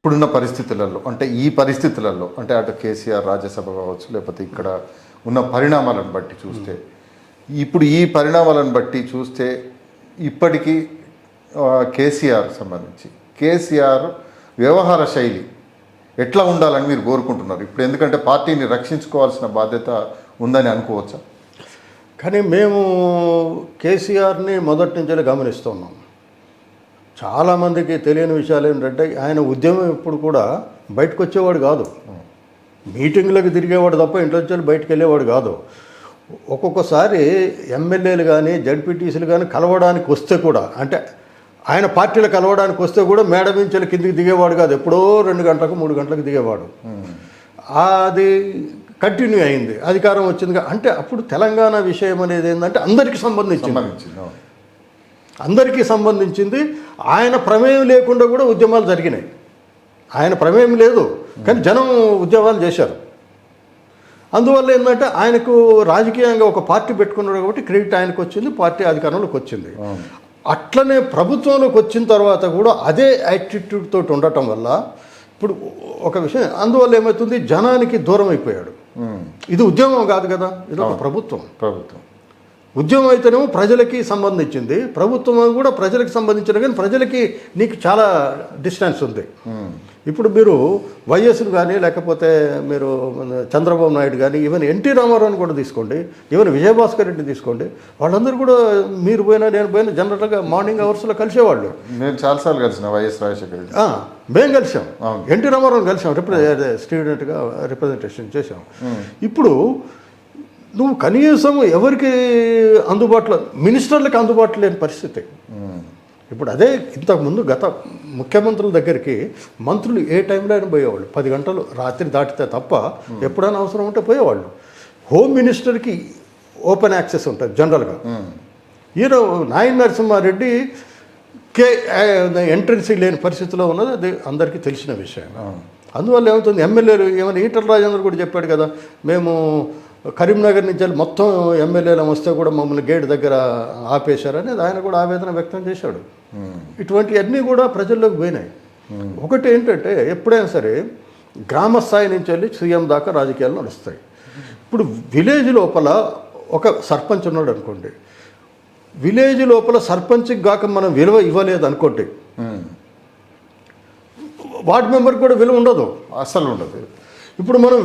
ఇప్పుడున్న పరిస్థితులలో అంటే ఈ పరిస్థితులలో అంటే అటు కేసీఆర్ రాజ్యసభ కావచ్చు లేకపోతే ఇక్కడ ఉన్న పరిణామాలను బట్టి చూస్తే ఇప్పుడు ఈ పరిణామాలను బట్టి చూస్తే ఇప్పటికీ కేసీఆర్ సంబంధించి కేసీఆర్ వ్యవహార శైలి ఎట్లా ఉండాలని మీరు కోరుకుంటున్నారు ఇప్పుడు? ఎందుకంటే పార్టీని రక్షించుకోవాల్సిన బాధ్యత ఉందని అనుకోవచ్చా? కానీ మేము కేసీఆర్ని మొదటి నుంచే గమనిస్తున్నాం. చాలామందికి తెలియని విషయాలు ఏంటంటే ఆయన ఉద్యమం ఇప్పుడు కూడా బయటకు వచ్చేవాడు కాదు, మీటింగ్లకు తిరిగేవాడు తప్ప ఇంట్లో వచ్చి బయటకు వెళ్ళేవాడు కాదు. ఒక్కొక్కసారి ఎమ్మెల్యేలు కానీ జడ్పీటీసీలు కానీ కలవడానికి వస్తే కూడా, అంటే ఆయన పార్టీలు కలవడానికి వస్తే కూడా మేడ నుంచి కిందికి దిగేవాడు కాదు, ఎప్పుడో 2 గంటలకు 3 గంటలకు దిగేవాడు. అది కంటిన్యూ అయింది, అధికారం వచ్చింది. అంటే అప్పుడు తెలంగాణ విషయం అనేది ఏంటంటే అందరికీ సంబంధించింది. ఆయన ప్రమేయం లేకుండా కూడా ఉద్యమాలు జరిగినాయి. ఆయన ప్రమేయం లేదు కానీ జనం ఉద్యమాలు చేశారు. అందువల్ల ఏంటంటే ఆయనకు రాజకీయంగా ఒక పార్టీ పెట్టుకున్నాడు కాబట్టి క్రెడిట్ ఆయనకు వచ్చింది, పార్టీ అధికారంలోకి వచ్చింది. అట్లనే ప్రభుత్వంలోకి వచ్చిన తర్వాత కూడా అదే యాటిట్యూడ్ తోటి ఉండటం వల్ల ఇప్పుడు ఒక విషయం, అందువల్ల ఏమవుతుంది, జనానికి దూరం అయిపోయాడు. ఇది ఉద్యమం కాదు కదా, ఇది ఒక ప్రభుత్వం. ఉద్యమం అయితేనేమో ప్రజలకి సంబంధించింది, ప్రభుత్వం కూడా ప్రజలకు సంబంధించిన, కానీ ప్రజలకి నీకు చాలా డిస్టెన్స్ ఉంది. ఇప్పుడు మీరు వైఎస్ను కానీ లేకపోతే మీరు చంద్రబాబు నాయుడు కానీ ఈవెన్ ఎన్టీ రామారావుని కూడా తీసుకోండి, ఈవెన్ విజయభాస్కర్ రెడ్డి తీసుకోండి, వాళ్ళందరూ కూడా మీరు పోయినా నేను పోయినా జనరల్గా మార్నింగ్ అవర్స్లో కలిసేవాళ్ళు. నేను చాలాసార్లు కలిసిన వైఎస్ రాజశేఖర్ రెడ్డి, మేము కలిసాం, ఎన్టీ రామారావుని కలిసాం, స్టూడెంట్గా రిప్రజెంటేషన్ చేసాం. ఇప్పుడు నువ్వు కనీసం ఎవరికి అందుబాటులో, మినిస్టర్లకు అందుబాటులో లేని పరిస్థితి. ఇప్పుడు అదే ఇంతకుముందు గత ముఖ్యమంత్రుల దగ్గరికి మంత్రులు ఏ టైంలో అయినా పోయేవాళ్ళు, 10 గంటలు రాత్రి దాటితే తప్ప ఎప్పుడైనా అవసరం ఉంటే పోయేవాళ్ళు. హోమ్ మినిస్టర్కి ఓపెన్ యాక్సెస్ ఉంటుంది జనరల్గా. ఈయన నాయన నరసింహారెడ్డి ఎంట్రన్స్ లేని పరిస్థితిలో ఉన్నది, అది అందరికీ తెలిసిన విషయం. అందువల్ల ఏమవుతుంది, ఎమ్మెల్యేలు ఏమైనా ఈటల రాజేందర్ కూడా చెప్పాడు కదా, మేము కరీంనగర్ నుంచి మొత్తం ఎమ్మెల్యేలు వస్తే కూడా మమ్మల్ని గేట్ దగ్గర ఆపేశారని ఆయన కూడా ఆవేదన వ్యక్తం చేశాడు. ఇటువంటివన్నీ కూడా ప్రజల్లోకి పోయినాయి. ఒకటి ఏంటంటే ఎప్పుడైనా సరే గ్రామ స్థాయి నుంచి వెళ్ళి సీఎం దాకా రాజకీయాలు నడుస్తాయి. ఇప్పుడు విలేజ్ లోపల ఒక సర్పంచ్ ఉన్నాడు అనుకోండి, విలేజ్ లోపల సర్పంచ్కి కాక మనం విలువ ఇవ్వలేదు అనుకోండి, వార్డు మెంబర్కి కూడా విలువ ఉండదు, అస్సలు ఉండదు. ఇప్పుడు మనం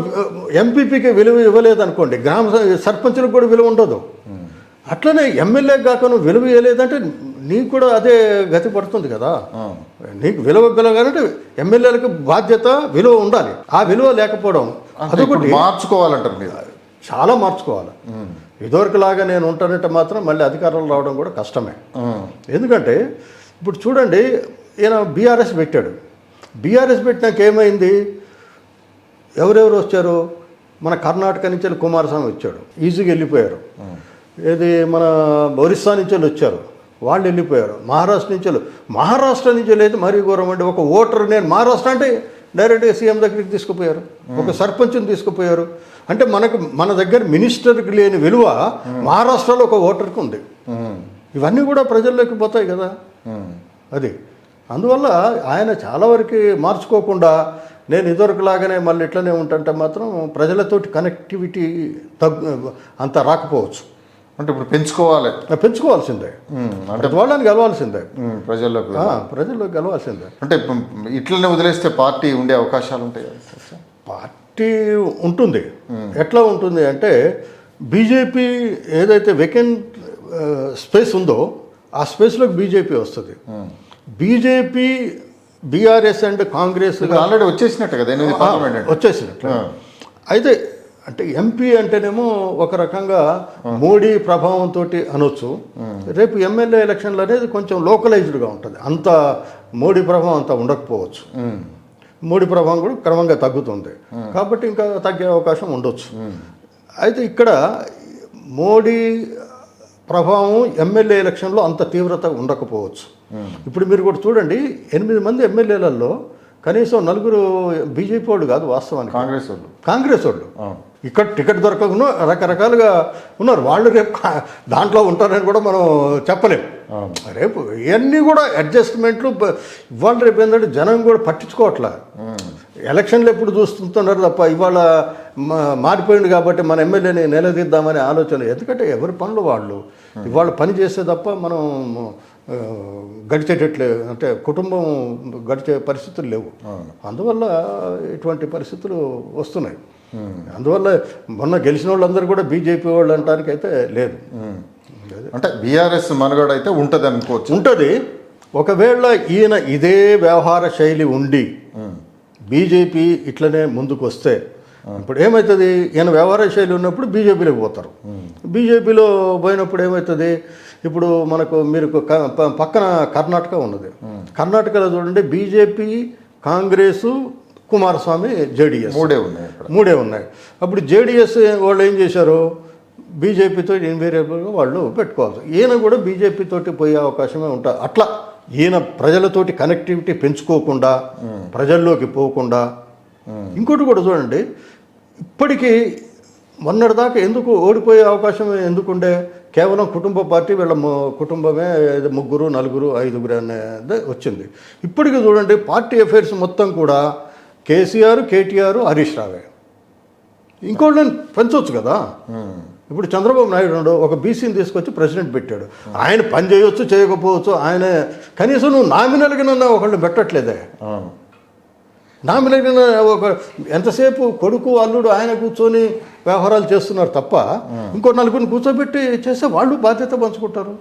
ఎంపీపీకి విలువ ఇవ్వలేదు అనుకోండి, గ్రామ సర్పంచులకు కూడా విలువ ఉండదు. అట్లనే ఎమ్మెల్యేకి కాక నువ్వు విలువ ఇవ్వలేదంటే నీకు కూడా అదే గతి పడుతుంది కదా. నీకు విలువ ఇవ్వగలంటే ఎమ్మెల్యేలకు బాధ్యత, విలువ ఉండాలి. ఆ విలువ లేకపోవడం అదొకటి మార్చుకోవాలంటారు మీరు, చాలా మార్చుకోవాలి. ఇదివరకులాగా నేను ఉంటానంటే మాత్రం మళ్ళీ అధికారంలో రావడం కూడా కష్టమే. ఎందుకంటే ఇప్పుడు చూడండి, ఈయన బీఆర్ఎస్ పెట్టాడు, బీఆర్ఎస్ పెట్టినాక ఏమైంది, ఎవరెవరు వచ్చారు, మన కర్ణాటక నుంచి వెళ్ళి కుమారస్వామి వచ్చాడు, ఈజీగా వెళ్ళిపోయారు. ఏది మన ఒరిస్సా నుంచి వచ్చారు, వాళ్ళు వెళ్ళిపోయారు. మహారాష్ట్ర నుంచి అయితే మరీ ఘోరం అండి. ఒక ఓటర్, నేను మహారాష్ట్ర అంటే డైరెక్ట్గా సీఎం దగ్గరికి తీసుకుపోయారు, ఒక సర్పంచ్ని తీసుకుపోయారు. అంటే మన దగ్గర మినిస్టర్కి లేని విలువ మహారాష్ట్రలో ఒక ఓటర్కి ఉంది. ఇవన్నీ కూడా ప్రజల్లోకి పోతాయి కదా. అది అందువల్ల ఆయన చాలా వరకు మార్చుకోకుండా నేను ఇదివరకులాగానే మళ్ళీ ఇట్లనే ఉంటుంటే మాత్రం ప్రజలతోటి కనెక్టివిటీ అంత రాకపోవచ్చు. అంటే ఇప్పుడు పెంచుకోవాల్సిందే, అంటే వాళ్ళని గెలవాల్సిందే, ప్రజల్లోకి గెలవాల్సిందే. అంటే ఇట్లనే వదిలేస్తే పార్టీ ఉండే అవకాశాలు ఉంటాయి. పార్టీ ఉంటుంది. ఎట్లా ఉంటుంది అంటే బీజేపీ ఏదైతే వేకెంట్ స్పేస్ ఉందో ఆ స్పేస్లోకి బీజేపీ వస్తుంది. BJP, BRS and Congress already వచ్చేసినట్టు కదా, వచ్చేసినట్టు. అయితే అంటే ఎంపీ అంటేనేమో ఒక రకంగా మోడీ ప్రభావంతో అనొచ్చు. రేపు ఎమ్మెల్యే ఎలక్షన్లు అనేది కొంచెం లోకలైజ్డ్గా ఉంటుంది, అంత మోడీ ప్రభావం అంత ఉండకపోవచ్చు. మోడీ ప్రభావం కూడా క్రమంగా తగ్గుతుంది కాబట్టి ఇంకా తగ్గే అవకాశం ఉండొచ్చు. అయితే ఇక్కడ మోడీ ప్రభావం ఎమ్మెల్యే ఎలక్షన్లో అంత తీవ్రత ఉండకపోవచ్చు. ఇప్పుడు మీరు కూడా చూడండి, 8 మంది ఎమ్మెల్యేలలో కనీసం 4 బీజేపీ వాళ్ళు కాదు, వాస్తవానికి కాంగ్రెస్ వాళ్ళు. ఇక్కడ టికెట్ దొరకకుండా రకరకాలుగా ఉన్నారు వాళ్ళు. రేపు దాంట్లో ఉంటారని కూడా మనం చెప్పలేము. రేపు ఇవన్నీ కూడా అడ్జస్ట్మెంట్లు. ఇవాళ రేపు ఏంటంటే జనం కూడా పట్టించుకోవట్లే. ఎలక్షన్లు ఎప్పుడు చూస్తుంటున్నారు తప్ప ఇవాళ మారిపోయింది కాబట్టి మన ఎమ్మెల్యేని నిలదీద్దామనే ఆలోచన. ఎందుకంటే ఎవరి పనులు వాళ్ళు ఇవాళ పని చేస్తే తప్ప మనం గడిచేటట్లే, అంటే కుటుంబం గడిచే పరిస్థితులు లేవు. అందువల్ల ఇటువంటి పరిస్థితులు వస్తున్నాయి. అందువల్ల మొన్న గెలిచిన వాళ్ళందరూ కూడా బీజేపీ వాళ్ళు అనడానికి అయితే లేదు. అంటే బీఆర్ఎస్ మనుగడ అయితే ఉంటుంది అనుకోవచ్చు. ఉంటుంది. ఒకవేళ ఈయన ఇదే వ్యవహార శైలి ఉండి బీజేపీ ఇట్లనే ముందుకు వస్తే ఇప్పుడు ఏమవుతుంది, ఈయన వ్యవహార శైలి ఉన్నప్పుడు బీజేపీలోకి పోతారు. బీజేపీలో పోయినప్పుడు ఏమవుతుంది, ఇప్పుడు మనకు మీరు పక్కన కర్ణాటక ఉన్నది. కర్ణాటకలో చూడండి, బీజేపీ, కాంగ్రెసు, కుమారస్వామి, జేడీఎస్ మూడే ఉన్నాయి. అప్పుడు జేడీఎస్ వాళ్ళు ఏం చేశారు, బీజేపీతో ఇన్వేరియబుల్గా వాళ్ళు పెట్టుకోవాలి. ఈయన కూడా బీజేపీ తోటి పోయే అవకాశమే ఉంటుంది. అట్లా ఈయన ప్రజలతోటి కనెక్టివిటీ పెంచుకోకుండా, ప్రజల్లోకి పోకుండా. ఇంకోటి కూడా చూడండి, ఇప్పటికీ మొన్నటిదాకా ఎందుకు ఓడిపోయే అవకాశం ఎందుకుండే, కేవలం కుటుంబ పార్టీ, వీళ్ళ కుటుంబమే 3, 4, 5 అనేది వచ్చింది. ఇప్పటికీ చూడండి పార్టీ అఫైర్స్ మొత్తం కూడా కేసీఆర్, కేటీఆర్, హరీష్ రావే. ఇంకోళ్ళని పెంచవచ్చు కదా. ఇప్పుడు చంద్రబాబు నాయుడు ఒక బీసీని తీసుకొచ్చి ప్రెసిడెంట్ పెట్టాడు. ఆయన పని చేయవచ్చు, చేయకపోవచ్చు. ఆయన కనీసం నువ్వు నామినల్గా నన్ను ఒకళ్ళు పెట్టట్లేదే. నామినల్గా ఒక ఎంతసేపు కొడుకు, అల్లుడు ఆయన కూర్చొని వ్యవహారాలు చేస్తున్నారు తప్ప ఇంకో నలుగురిని కూర్చోబెట్టి చేస్తే వాళ్ళు బాధ్యత పంచుకుంటారు.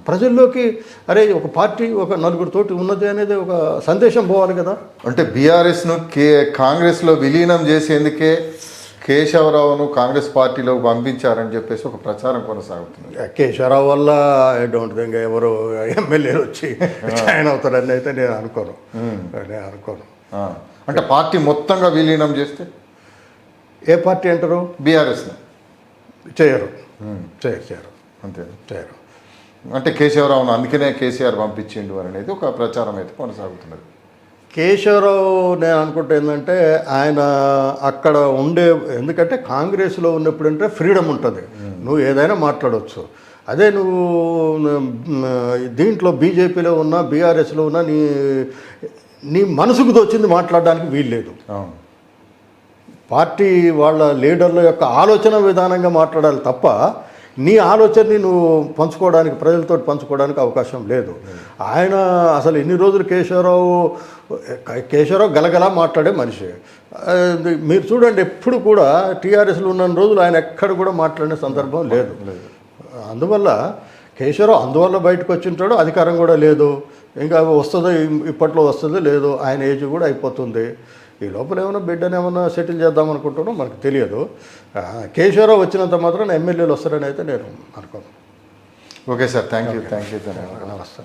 ప్రజల్లోకి అరే ఒక పార్టీ ఒక నలుగురితోటి ఉన్నది అనేది ఒక సందేశం పోవాలి కదా. అంటే బీఆర్ఎస్ను కాంగ్రెస్లో విలీనం చేసేందుకే కేశవరావును కాంగ్రెస్ పార్టీలోకి పంపించారని చెప్పేసి ఒక ప్రచారం కొనసాగుతుంది. కేశవరావు వల్ల ఐ డోంట్ థింక్ ఎవరు ఎమ్మెల్యేలు వచ్చి జాయిన్ అవుతారని అయితే నేను అనుకోను. అంటే పార్టీ మొత్తంగా విలీనం చేస్తే ఏ పార్టీ అంటారు? బీఆర్ఎస్ని చేయరు. అంతే చేయరు. అంటే కేశవరావును అందుకనే కేసీఆర్ పంపించిండు అనేది ఒక ప్రచారం అయితే కొనసాగుతున్నది. కేశవరావు నేను అనుకుంటే ఏంటంటే ఆయన అక్కడ ఉండే, ఎందుకంటే కాంగ్రెస్లో ఉన్నప్పుడు అంటే ఫ్రీడమ్ ఉంటుంది, నువ్వు ఏదైనా మాట్లాడవచ్చు. అదే నువ్వు దీంట్లో బీజేపీలో ఉన్నా, బీఆర్ఎస్లో ఉన్నా నీ మనసుకు తోచింది మాట్లాడడానికి వీల్లేదు. పార్టీ వాళ్ళ లీడర్ల యొక్క ఆలోచన విధానంగా మాట్లాడాలి తప్ప నీ ఆలోచనని నువ్వు పంచుకోవడానికి, ప్రజలతో పంచుకోవడానికి అవకాశం లేదు. ఆయన అసలు ఇన్ని రోజులు కేశవరావు గలగలా మాట్లాడే మనిషి. మీరు చూడండి, ఎప్పుడు కూడా టీఆర్ఎస్లో ఉన్న రోజులు ఆయన ఎక్కడ కూడా మాట్లాడిన సందర్భం లేదు. అందువల్ల కేశవరావు అందువల్ల బయటకు వచ్చింటాడు. అధికారం కూడా లేదు, ఇంకా వస్తుందో ఇప్పట్లో వస్తుందో లేదో, ఆయన ఏజ్ కూడా అయిపోతుంది. ఈ లోపల ఏమైనా బిడ్డని ఏమైనా సెటిల్ చేద్దాం అనుకుంటున్నాం, మనకు తెలియదు. కేశవరావు వచ్చినంత మాత్రం ఎమ్మెల్యేలు వస్తారని అయితే నేను అనుకోను. Okay sir, thank you. నమస్తే.